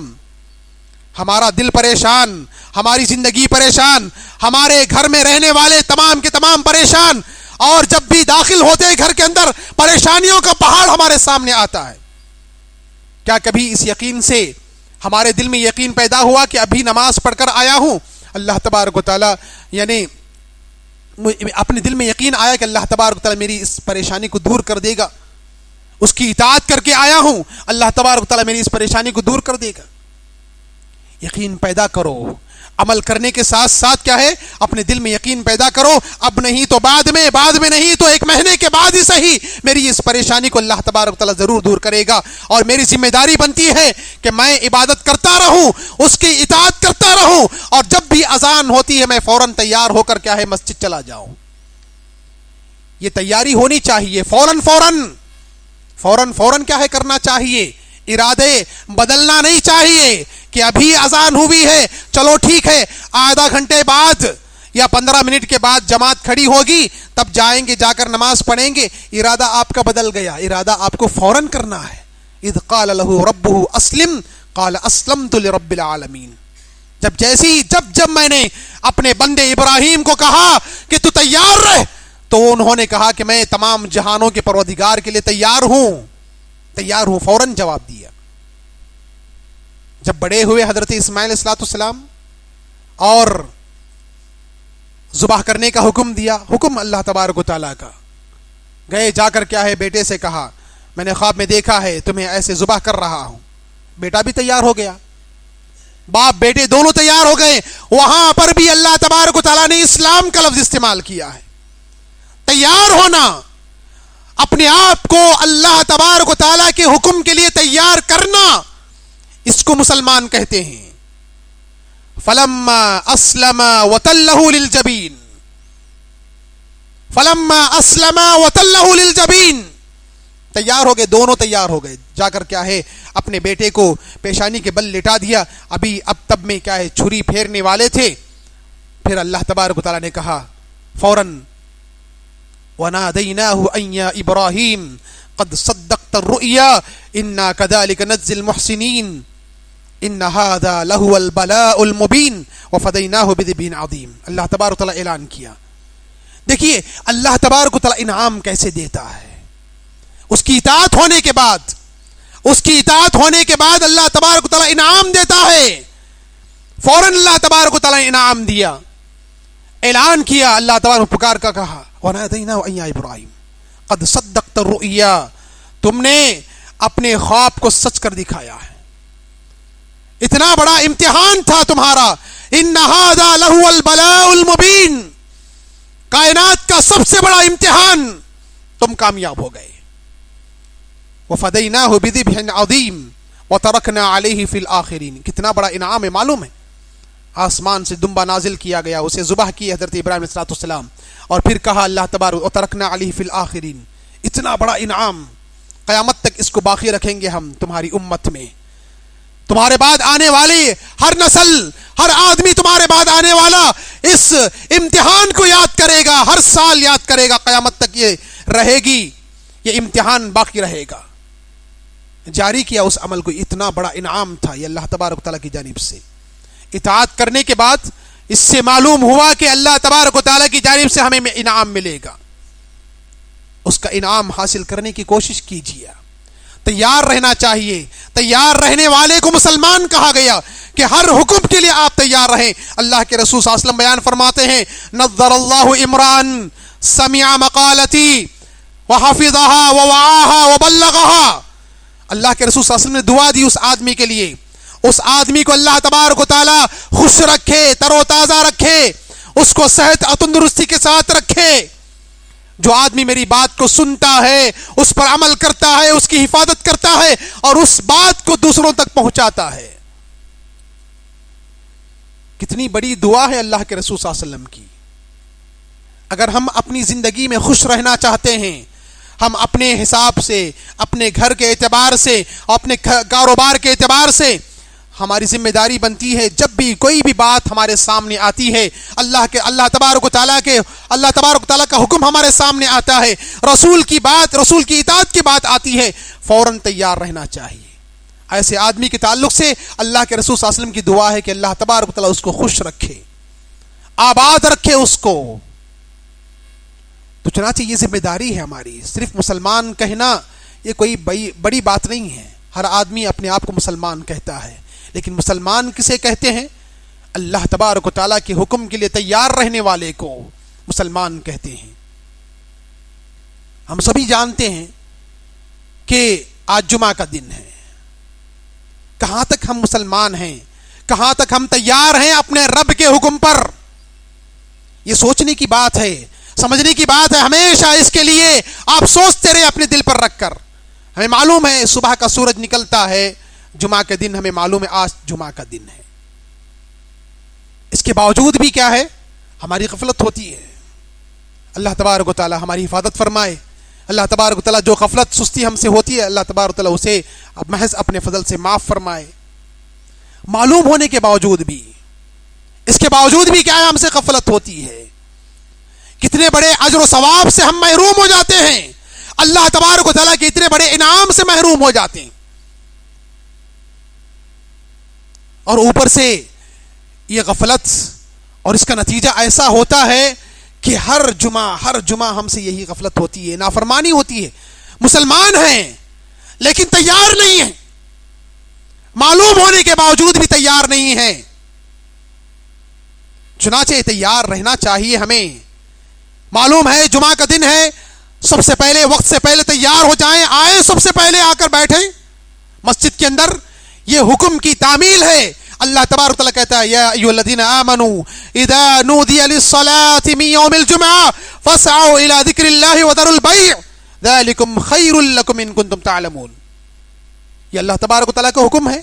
ہمارا دل پریشان، ہماری زندگی پریشان، ہمارے گھر میں رہنے والے تمام کے تمام پریشان، اور جب بھی داخل ہوتے ہیں گھر کے اندر پریشانیوں کا پہاڑ ہمارے سامنے آتا ہے. کیا کبھی اس یقین سے ہمارے دل میں یقین پیدا ہوا کہ ابھی نماز پڑھ کر آیا ہوں، اللہ تبارک و تعالیٰ، یعنی اپنے دل میں یقین آیا کہ اللہ تبارک و تعالیٰ میری اس پریشانی کو دور کر دے گا، اس کی اطاعت کر کے آیا ہوں، اللہ تبارک و تعالیٰ میری اس پریشانی کو دور کر دے گا. یقین پیدا کرو، عمل کرنے کے ساتھ ساتھ کیا ہے، اپنے دل میں یقین پیدا کرو. اب نہیں تو بعد میں نہیں تو 1 مہینے کے بعد ہی صحیح، میری اس پریشانی کو اللہ تبارک و تعالیٰ ضرور دور کرے گا. اور میری ذمہ داری بنتی ہے کہ میں عبادت کرتا رہوں، اس کی اطاعت کرتا رہوں، اور جب بھی اذان ہوتی ہے میں فوراً تیار ہو کر کیا ہے مسجد چلا جاؤں. یہ تیاری ہونی چاہیے. فوراً کیا ہے کرنا چاہیے. ارادے بدلنا نہیں چاہیے کہ ابھی اذان ہوئی ہے، چلو ٹھیک ہے، آدھا گھنٹے بعد یا 15 منٹ کے بعد جماعت کھڑی ہوگی تب جائیں گے، جا کر نماز پڑھیں گے. ارادہ آپ کا بدل گیا. ارادہ آپ کو فوراً کرنا ہے. اذ قال له ربه اسلم قال اسلمت لرب العالمین. جب میں نے اپنے بندے ابراہیم کو کہا کہ تو تیار رہ، تو انہوں نے کہا کہ میں تمام جہانوں کے پروردگار کے لیے تیار ہوں. فوراً جواب دیا. جب بڑے ہوئے حضرت اسماعیل علیہ السلام اور ذبح کرنے کا حکم دیا، حکم اللہ تبارک و تعالیٰ کا، گئے جا کر کیا ہے بیٹے سے کہا میں نے خواب میں دیکھا ہے تمہیں ایسے ذبح کر رہا ہوں. بیٹا بھی تیار ہو گیا، باپ بیٹے دونوں تیار ہو گئے. وہاں پر بھی اللہ تبارک و تعالیٰ نے اسلام کا لفظ استعمال کیا ہے. تیار ہونا، اپنے آپ کو اللہ تبارک و تعالیٰ کے حکم کے لیے تیار کرنا، اس کو مسلمان کہتے ہیں. فلما اسلم وتلہ للجبین، تیار ہو گئے، دونوں تیار ہو گئے، جا کر کیا ہے اپنے بیٹے کو پیشانی کے بل لٹا دیا، اب تب میں کیا ہے چھری پھیرنے والے تھے، پھر اللہ تبارک و تعالیٰ نے کہا فوراً وَنَادَيْنَاهُ أَن يَا إِبْرَاهِيمُ قَدْ صَدَّقْتَ الرُّؤْيَا إِنَّا كَذَلِكَ نَجْزِي الْمُحْسِنِينَ إِنَّ هَذَا لَهُوَ الْبَلَاءُ الْمُبِينُ وَفَدَيْنَاهُ بِذِبْحٍ عَظِيمٍ۔ اللہ تبارک و تعالیٰ اعلان کیا۔ دیکھیے اللہ تبارک و تعالیٰ انعام کیسے دیتا ہے، اس کی اطاعت ہونے کے بعد، اس کی اطاعت ہونے کے بعد اللہ تبارک و تعالیٰ انعام دیتا ہے۔ فوراً اللہ تبارک و تعالیٰ نے انعام دیا، اعلان کیا، اللہ تبارک پکار کا کہا وَنَادَيْنَاهُ أَن يَا إِبْرَاهِيمُ قَدْ صَدَّقْتَ الرُّؤْيَا، تم نے اپنے خواب کو سچ کر دکھایا ہے، اتنا بڑا امتحان تھا تمہارا، إِنَّ هَذَا لَهُوَ الْبَلَاءُ الْمُبِينُ، کائنات کا سب سے بڑا امتحان، تم کامیاب ہو گئے۔ وَفَدَيْنَاهُ بِذِبْحٍ عَظِيمٍ وَتَرَكْنَا عَلَيْهِ فِي الْآخِرِينَ، کتنا بڑا انعام ہے معلوم ہے، آسمان سے دمبا نازل کیا گیا، اسے ذبح کی حضرت ابراہیم علیہ السلام، اور پھر کہا اللہ تبارک وَتَرَكْنَا عَلَيْهِ فِي الْآخِرِينَ، اتنا بڑا انعام، قیامت تک اس کو باقی رکھیں گے ہم تمہاری امت میں، تمہارے بعد آنے والی ہر نسل، ہر آدمی تمہارے بعد آنے والا اس امتحان کو یاد کرے گا، ہر سال یاد کرے گا، قیامت تک یہ رہے گی، یہ امتحان باقی رہے گا۔ جاری کیا اس عمل کو، اتنا بڑا انعام تھا یہ اللہ تبارک و تعالیٰ کی جانب سے۔ اطاعت کرنے کے بعد اس سے معلوم ہوا کہ اللہ تبارک و تعالیٰ کی جانب سے ہمیں انعام ملے گا، اس کا انعام حاصل کرنے کی کوشش کیجیے، تیار رہنا چاہیے۔ تیار رہنے والے کو مسلمان کہا گیا کہ ہر حکم کے لیے آپ تیار رہیں۔ اللہ کے رسول صلی اللہ علیہ وسلم بیان فرماتے ہیں نظر اللہ عمران سمع مقالتی وحفظها ووعاها وبلغها، اللہ کے رسول صلی اللہ علیہ وسلم نے دعا دی اس آدمی کے لیے، اس آدمی کو اللہ تبارک و تعالی خوش رکھے، تر و تازہ رکھے، اس کو صحت اور تندرستی کے ساتھ رکھے۔ جو آدمی میری بات کو سنتا ہے، اس پر عمل کرتا ہے، اس کی حفاظت کرتا ہے اور اس بات کو دوسروں تک پہنچاتا ہے۔ کتنی بڑی دعا ہے اللہ کے رسول صلی اللہ علیہ وسلم کی۔ اگر ہم اپنی زندگی میں خوش رہنا چاہتے ہیں، ہم اپنے حساب سے، اپنے گھر کے اعتبار سے، اپنے کاروبار کے اعتبار سے، ہماری ذمہ داری بنتی ہے جب بھی کوئی بھی بات ہمارے سامنے آتی ہے، اللہ تبارک و تعالیٰ کا حکم ہمارے سامنے آتا ہے، رسول کی اطاعت کی بات آتی ہے، فوراً تیار رہنا چاہیے۔ ایسے آدمی کے تعلق سے اللہ کے رسول صلی اللہ علیہ وسلم کی دعا ہے کہ اللہ تبارک و تعالیٰ اس کو خوش رکھے، آباد رکھے اس کو۔ تو چنانچہ یہ ذمہ داری ہے ہماری، صرف مسلمان کہنا یہ کوئی بڑی بات نہیں ہے، ہر آدمی اپنے آپ کو مسلمان کہتا ہے، لیکن مسلمان کسے کہتے ہیں؟ اللہ تبارک و تعالیٰ کے حکم کے لیے تیار رہنے والے کو مسلمان کہتے ہیں۔ ہم سبھی جانتے ہیں کہ آج جمعہ کا دن ہے، کہاں تک ہم مسلمان ہیں، کہاں تک ہم تیار ہیں اپنے رب کے حکم پر؟ یہ سوچنے کی بات ہے، سمجھنے کی بات ہے، ہمیشہ اس کے لیے آپ سوچتے رہے اپنے دل پر رکھ کر۔ ہمیں معلوم ہے صبح کا سورج نکلتا ہے جمعہ کے دن، ہمیں معلوم ہے آج جمعہ کا دن ہے، اس کے باوجود بھی کیا ہے ہماری غفلت ہوتی ہے۔ اللہ تبارک و تعالی ہماری حفاظت فرمائے۔ اللہ تبارک و تعالی جو غفلت سستی ہم سے ہوتی ہے، اللہ تبارک و تعالی اسے محض اپنے فضل سے معاف فرمائے۔ معلوم ہونے کے باوجود بھی، اس کے باوجود بھی کیا ہے ہم سے غفلت ہوتی ہے، کتنے بڑے اجر و ثواب سے ہم محروم ہو جاتے ہیں، اللہ تبارک و تعالیٰ کے اتنے بڑے انعام سے محروم ہو جاتے ہیں، اور اوپر سے یہ غفلت اور اس کا نتیجہ ایسا ہوتا ہے کہ ہر جمعہ ہم سے یہی غفلت ہوتی ہے، نافرمانی ہوتی ہے۔ مسلمان ہیں لیکن تیار نہیں ہیں، معلوم ہونے کے باوجود بھی تیار نہیں ہیں۔ چنانچہ تیار رہنا چاہیے ہمیں۔ معلوم ہے جمعہ کا دن ہے، سب سے پہلے وقت سے پہلے تیار ہو جائیں، آئیں سب سے پہلے آ کر بیٹھیں مسجد کے اندر، یہ حکم کی تعمیل ہے۔ اللہ تبارک تعالیٰ کہتا ہے یا ایھا الذین آمنوا اذا نودی للصلاۃ من یوم الجمعہ فاسعوا الی ذکر اللہ وذروا البیع ذلکم خیر لکم ان کنتم تعلمون۔ یہ اللہ تبارک تعالیٰ کا حکم ہے،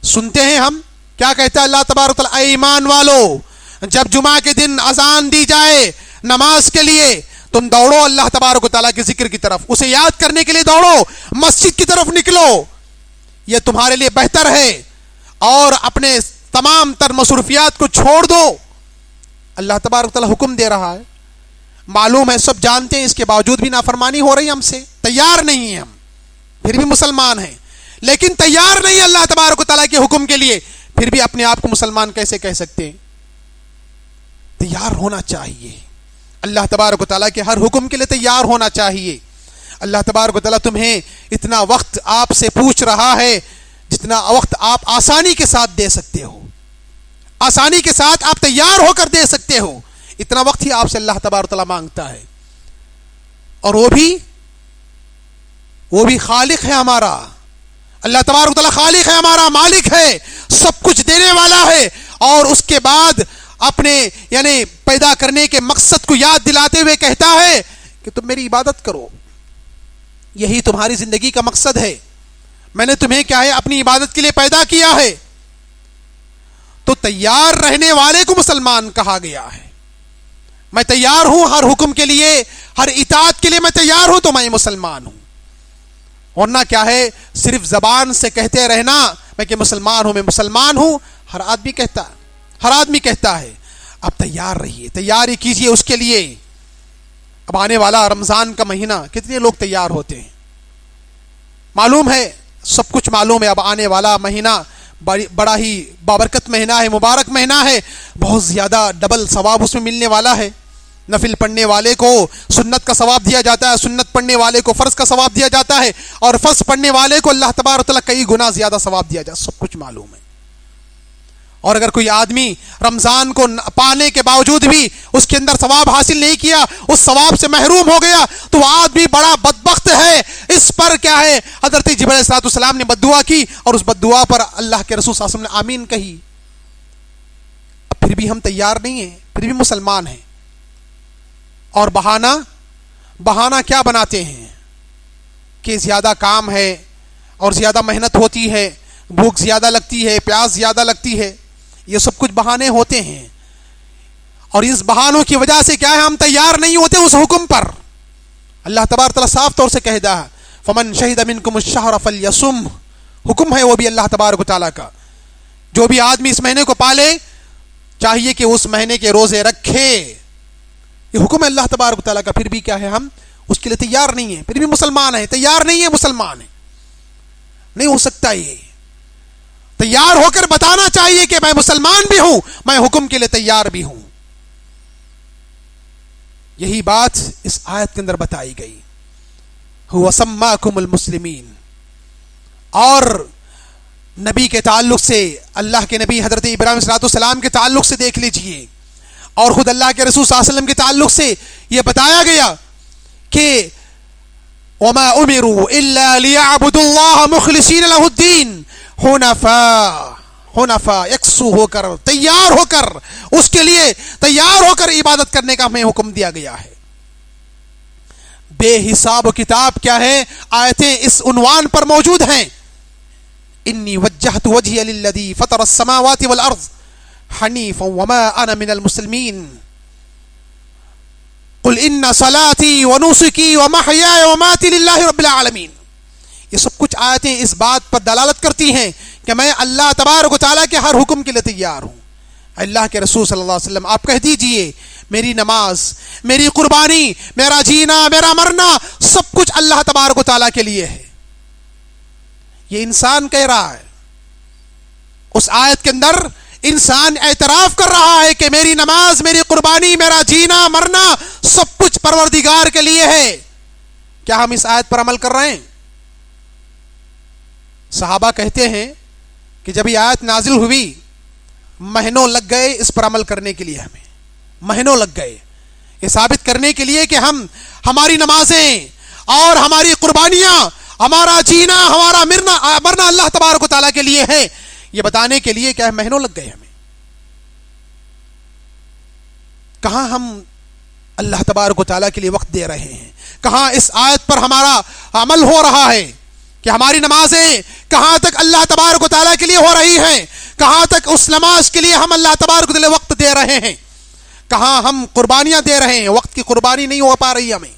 سنتے ہیں ہم کیا کہتا ہے اللہ تبارک تعالیٰ، اے ایمان والو، جب جمعہ کے دن اذان دی جائے نماز کے لیے تم دوڑو اللہ تبارک و تعالیٰ کے ذکر کی طرف، اسے یاد کرنے کے لیے دوڑو، مسجد کی طرف نکلو، یہ تمہارے لیے بہتر ہے، اور اپنے تمام تر مصروفیات کو چھوڑ دو۔ اللہ تبارک و تعالیٰ حکم دے رہا ہے، معلوم ہے سب جانتے ہیں، اس کے باوجود بھی نافرمانی ہو رہی ہے ہم سے، تیار نہیں ہیں ہم، پھر بھی مسلمان ہیں، لیکن تیار نہیں اللہ تبارک و تعالیٰ کے حکم کے لیے، پھر بھی اپنے آپ کو مسلمان کیسے کہہ سکتے ہیں؟ تیار ہونا چاہیے، اللہ تبارک و تعالیٰ کے ہر حکم کے لیے تیار ہونا چاہیے۔ اللہ تبارک و تعالیٰ تمہیں اتنا وقت آپ سے پوچھ رہا ہے جتنا وقت آپ آسانی کے ساتھ دے سکتے ہو، آسانی کے ساتھ آپ تیار ہو کر دے سکتے ہو، اتنا وقت ہی آپ سے اللہ تبارک و تعالیٰ مانگتا ہے، اور وہ بھی خالق ہے ہمارا، اللہ تبارک و تعالیٰ خالق ہے ہمارا، مالک ہے، سب کچھ دینے والا ہے، اور اس کے بعد اپنے یعنی پیدا کرنے کے مقصد کو یاد دلاتے ہوئے کہتا ہے کہ تم میری عبادت کرو، یہی تمہاری زندگی کا مقصد ہے، میں نے تمہیں کیا ہے اپنی عبادت کے لیے پیدا کیا ہے۔ تو تیار رہنے والے کو مسلمان کہا گیا ہے، میں تیار ہوں ہر حکم کے لیے، ہر اطاعت کے لیے میں تیار ہوں، تو میں مسلمان ہوں، ورنہ کیا ہے صرف زبان سے کہتے رہنا میں کہ مسلمان ہوں، میں مسلمان ہوں، ہر آدمی کہتا ہے، اب تیار رہیے، تیاری کیجئے اس کے لیے۔ اب آنے والا رمضان کا مہینہ کتنے لوگ تیار ہوتے ہیں؟ معلوم ہے، سب کچھ معلوم ہے، اب آنے والا مہینہ بڑا ہی بابرکت مہینہ ہے، مبارک مہینہ ہے، بہت زیادہ ڈبل ثواب اس میں ملنے والا ہے۔ نفل پڑھنے والے کو سنت کا ثواب دیا جاتا ہے، سنت پڑھنے والے کو فرض کا ثواب دیا جاتا ہے، اور فرض پڑھنے والے کو اللہ تبارک و تعالیٰ کئی گنا زیادہ ثواب دیا جاتا ہے، سب کچھ معلوم ہے۔ اور اگر کوئی آدمی رمضان کو پانے کے باوجود بھی اس کے اندر ثواب حاصل نہیں کیا، اس ثواب سے محروم ہو گیا، تو وہ آدمی بڑا بدبخت ہے۔ اس پر کیا ہے حضرت جبرائیل علیہ السلام نے بد دعا کی، اور اس بد دعا پر اللہ کے رسول صلی اللہ علیہ وسلم نے آمین کہی۔ اب پھر بھی ہم تیار نہیں ہیں، پھر بھی مسلمان ہیں، اور بہانہ کیا بناتے ہیں کہ زیادہ کام ہے اور زیادہ محنت ہوتی ہے، بھوک زیادہ لگتی ہے، پیاس زیادہ لگتی ہے، یہ سب کچھ بہانے ہوتے ہیں، اور اس بہانوں کی وجہ سے کیا ہے ہم تیار نہیں ہوتے اس حکم پر۔ اللہ تبارک تعالیٰ صاف طور سے کہہ رہا ہے فمن شہد منکم الشہر فلیصم، حکم ہے وہ بھی اللہ تبارک تعالیٰ کا، جو بھی آدمی اس مہینے کو پالے چاہیے کہ اس مہینے کے روزے رکھے، یہ حکم ہے اللہ تبارک تعالیٰ کا، پھر بھی کیا ہے ہم اس کے لیے تیار نہیں ہیں، پھر بھی مسلمان ہیں، تیار نہیں ہے مسلمان ہیں، نہیں ہو سکتا۔ یہ تیار ہو کر بتانا چاہیے کہ میں مسلمان بھی ہوں، میں حکم کے لیے تیار بھی ہوں۔ یہی بات اس آیت کے اندر بتائی گئی، هو سماکم المسلمین۔ اور نبی کے تعلق سے، اللہ کے نبی حضرت ابراہیم صلی اللہ علیہ وسلم کے تعلق سے دیکھ لیجئے، اور خود اللہ کے رسول صلی اللہ علیہ وسلم کے تعلق سے یہ بتایا گیا کہ وما امروا الا ليعبدوا الله مخلصین له الدین حنفاء، یکسو ہو کر، تیار ہو کر، اس کے لیے تیار ہو کر عبادت کرنے کا ہمیں حکم دیا گیا ہے۔ بے حساب و کتاب کیا ہے آیتیں اس عنوان پر موجود ہیں، انی وجہت وجہی للذی فطر السماوات والارض حنیفا وما انا من المسلمین قل ان صلاتی ونسکی ومحیای ومماتی للہ رب العالمین۔ یہ سب کچھ آیتیں اس بات پر دلالت کرتی ہیں کہ میں اللہ تبارک و تعالیٰ کے ہر حکم کے لیے تیار ہوں۔ اللہ کے رسول صلی اللہ علیہ وسلم آپ کہہ دیجئے میری نماز، میری قربانی، میرا جینا، میرا مرنا، سب کچھ اللہ تبارک و تعالیٰ کے لیے ہے۔ یہ انسان کہہ رہا ہے، اس آیت کے اندر انسان اعتراف کر رہا ہے کہ میری نماز، میری قربانی، میرا جینا مرنا سب کچھ پروردگار کے لیے ہے۔ کیا ہم اس آیت پر عمل کر رہے ہیں؟ صحابہ کہتے ہیں کہ جب یہ آیت نازل ہوئی مہینوں لگ گئے اس پر عمل کرنے کے لیے، ہمیں مہینوں لگ گئے یہ ثابت کرنے کے لیے کہ ہماری نمازیں اور ہماری قربانیاں، ہمارا جینا، ہمارا مرنا اللہ تبارک و تعالیٰ کے لیے ہے، یہ بتانے کے لیے کیا مہینوں لگ گئے ہمیں۔ کہاں ہم اللہ تبارک و تعالیٰ کے لیے وقت دے رہے ہیں، کہاں اس آیت پر ہمارا عمل ہو رہا ہے کہ ہماری نمازیں کہاں تک اللہ تبارک و تعالیٰ کے لیے ہو رہی ہیں، کہاں تک اس نماز کے لیے ہم اللہ تبارک و تعالیٰ وقت دے رہے ہیں، کہاں ہم قربانیاں دے رہے ہیں، وقت کی قربانی نہیں ہو پا رہی ہمیں،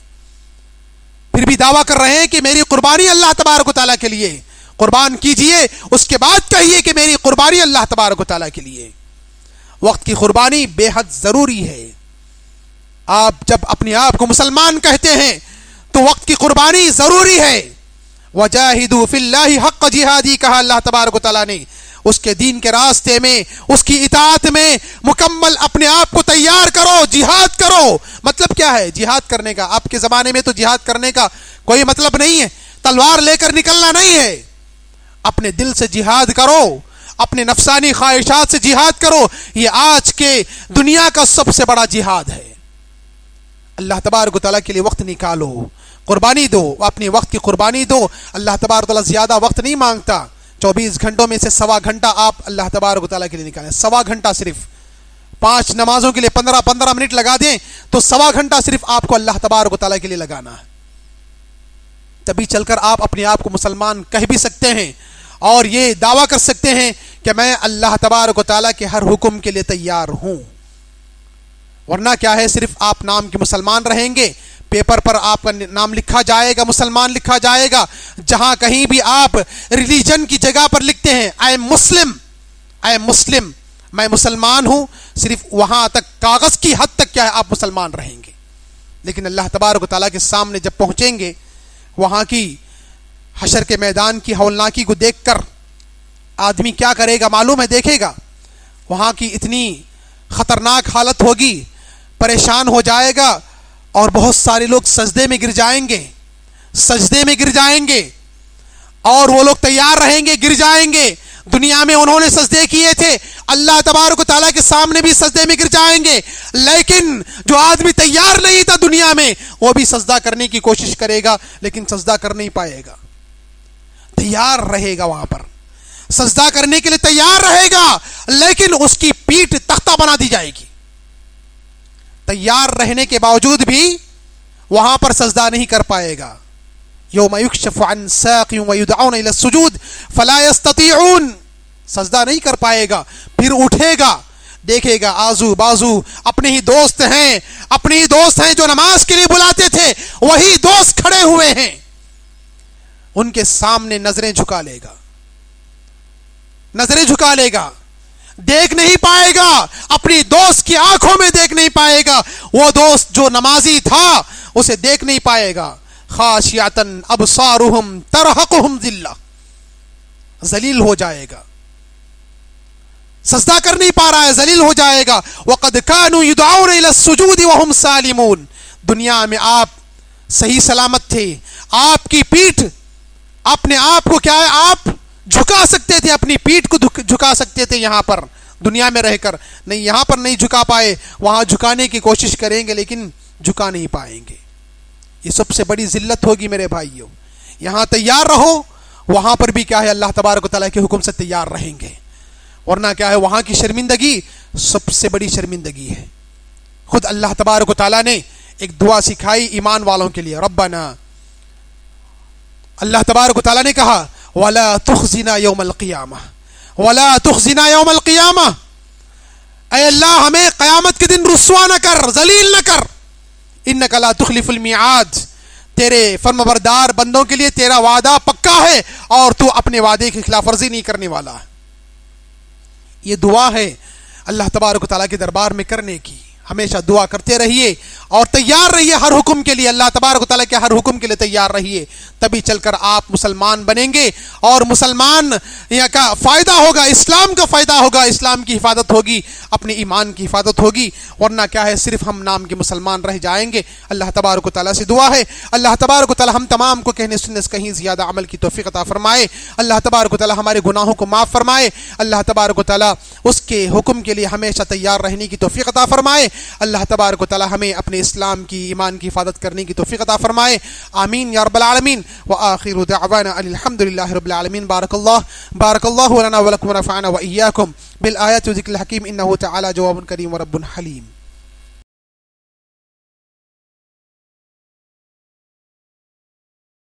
پھر بھی دعویٰ کر رہے ہیں کہ میری قربانی اللہ تبارک و تعالیٰ کے لیے، قربان کیجئے، اس کے بعد کہیے کہ میری قربانی اللہ تبارک و تعالیٰ کے لیے۔ وقت کی قربانی بے حد ضروری ہے۔ آپ جب اپنے آپ کو مسلمان کہتے ہیں تو وقت کی قربانی ضروری ہے۔ وجاہدوا فی اللہ حق جہادی کہا اللہ تبارک و تعالیٰ نے، اس کے دین کے راستے میں، اس کی اطاعت میں مکمل اپنے آپ کو تیار کرو، جہاد کرو۔ مطلب کیا ہے جہاد کرنے کا؟ آپ کے زمانے میں تو جہاد کرنے کا کوئی مطلب نہیں ہے، تلوار لے کر نکلنا نہیں ہے، اپنے دل سے جہاد کرو، اپنے نفسانی خواہشات سے جہاد کرو۔ یہ آج کے دنیا کا سب سے بڑا جہاد ہے۔ اللہ تبارک و تعالیٰ کے لیے وقت نکالو، قربانی دو، اپنے وقت کی قربانی دو۔ اللہ تبارک و تعالیٰ زیادہ وقت نہیں مانگتا، 24 گھنٹوں میں سے سوا گھنٹہ آپ اللہ تبارک و تعالیٰ کے لیے نکالیں، سوا گھنٹہ صرف، 5 نمازوں کے لیے 15 منٹ لگا دیں تو سوا گھنٹہ صرف آپ کو اللہ تبارک و تعالیٰ کے لیے لگانا ہے۔ تبھی چل کر آپ اپنے آپ کو مسلمان کہہ بھی سکتے ہیں اور یہ دعویٰ کر سکتے ہیں کہ میں اللہ تبارک و تعالیٰ کے ہر حکم کے لیے تیار ہوں۔ ورنہ کیا ہے، صرف آپ نام کے مسلمان رہیں گے، پیپر پر آپ کا نام لکھا جائے گا، مسلمان لکھا جائے گا، جہاں کہیں بھی آپ ریلیجن کی جگہ پر لکھتے ہیں آئی ایم مسلم، میں مسلمان ہوں، صرف وہاں تک، کاغذ کی حد تک کیا ہے آپ مسلمان رہیں گے۔ لیکن اللہ تبارک و تعالیٰ کے سامنے جب پہنچیں گے، وہاں کی حشر کے میدان کی ہولناکی کو دیکھ کر آدمی کیا کرے گا معلوم ہے، دیکھے گا وہاں کی اتنی خطرناک حالت ہوگی، پریشان ہو جائے گا، اور بہت سارے لوگ سجدے میں گر جائیں گے، اور وہ لوگ تیار رہیں گے، گر جائیں گے۔ دنیا میں انہوں نے سجدے کیے تھے، اللہ تبارک و تعالیٰ کے سامنے بھی سجدے میں گر جائیں گے، لیکن جو آدمی تیار نہیں تھا دنیا میں، وہ بھی سجدہ کرنے کی کوشش کرے گا لیکن سجدہ کر نہیں پائے گا۔ تیار رہے گا، وہاں پر سجدہ کرنے کے لیے تیار رہے گا، لیکن اس کی پیٹھ تختہ بنا دی جائے گی۔ تیار رہنے کے باوجود بھی وہاں پر سجدہ نہیں کر پائے گا۔ یوم یکشف عن ساق ویدعون الی السجود فلا یستطیعون، سجدہ نہیں کر پائے گا، پھر اٹھے گا، دیکھے گا آزو بازو اپنے ہی دوست ہیں جو نماز کے لیے بلاتے تھے، وہی دوست کھڑے ہوئے ہیں، ان کے سامنے نظریں جھکا لے گا، دیکھ نہیں پائے گا، اپنی دوست کی آنکھوں میں دیکھ نہیں پائے گا، وہ دوست جو نمازی تھا اسے دیکھ نہیں پائے گا۔ خاشعۃ ابصارہم ترہقہم ذلہ، ذلیل ہو جائے گا، سجدہ کر نہیں پا رہا ہے، ذلیل ہو جائے گا۔ وقد كانوا يدعون الى السجود وهم سالمون، دنیا میں آپ صحیح سلامت تھے، آپ کی پیٹھ، اپنے آپ کو کیا ہے آپ جھکا سکتے تھے، اپنی پیٹھ کو جھکا سکتے تھے یہاں پر دنیا میں رہ کر، نہیں یہاں پر نہیں جھکا پائے، وہاں جھکانے کی کوشش کریں گے لیکن جھکا نہیں پائیں گے۔ یہ سب سے بڑی ذلت ہوگی میرے بھائیوں۔ یہاں تیار رہو، وہاں پر بھی کیا ہے اللہ تبارک و تعالیٰ کے حکم سے تیار رہیں گے، ورنہ کیا ہے وہاں کی شرمندگی سب سے بڑی شرمندگی ہے۔ خود اللہ تبارک و تعالیٰ نے ایک دعا سکھائی ایمان والوں کے لیے، ربنا، اللہ تبارک و تعالیٰ نے کہا وَلَا تُخْزِنَا يَوْمَ الْقِيَامَةِ وَلَا تُخْزِنَا يَوْمَ الْقِيَامَةِ، اے اللہ ہمیں قیامت کے دن رسوا نہ کر، ذلیل نہ کر، اِنَّكَ لَا تُخْلِفُ الْمِيعَادِ، تیرے فرمانبردار بندوں کے لیے تیرا وعدہ پکا ہے اور تو اپنے وعدے کی خلاف ورزی نہیں کرنے والا ہے۔ یہ دعا ہے اللہ تبارک و تعالیٰ کے دربار میں کرنے کی، ہمیشہ دعا کرتے رہیے اور تیار رہیے ہر حکم کے لیے، اللہ تبارک و تعالیٰ کے ہر حکم کے لیے تیار رہیے، تبھی چل کر آپ مسلمان بنیں گے، اور مسلمان کا فائدہ ہوگا، اسلام کا فائدہ ہوگا، اسلام کی حفاظت ہوگی، اپنے ایمان کی حفاظت ہوگی، ورنہ کیا ہے صرف ہم نام کے مسلمان رہ جائیں گے۔ اللہ تبارک و تعالیٰ سے دعا ہے اللہ تبارک و تعالیٰ ہم تمام کو کہنے سننے سے کہیں زیادہ عمل کی توفیق عطا فرمائے، اللہ تبارک و تعالیٰ ہمارے گناہوں کو معاف فرمائے، اللہ تبارک و تعالیٰ اس کے حکم کے لیے ہمیشہ تیار رہنے کی توفیق عطا فرمائے، اللہ تبارک و تعالیٰ ہمیں اپنے اسلام کی، ایمان کی حفاظت کرنے کی توفیق عطا فرمائے، آمین یا رب العالمین۔ وآخر دعوانا الحمد للہ رب العالمین۔ بارک اللہ لنا ولکم ونفعنا وإياكم بالآیات والذکر الحکیم، انہ تعالی جواب کریم ورب حلیم۔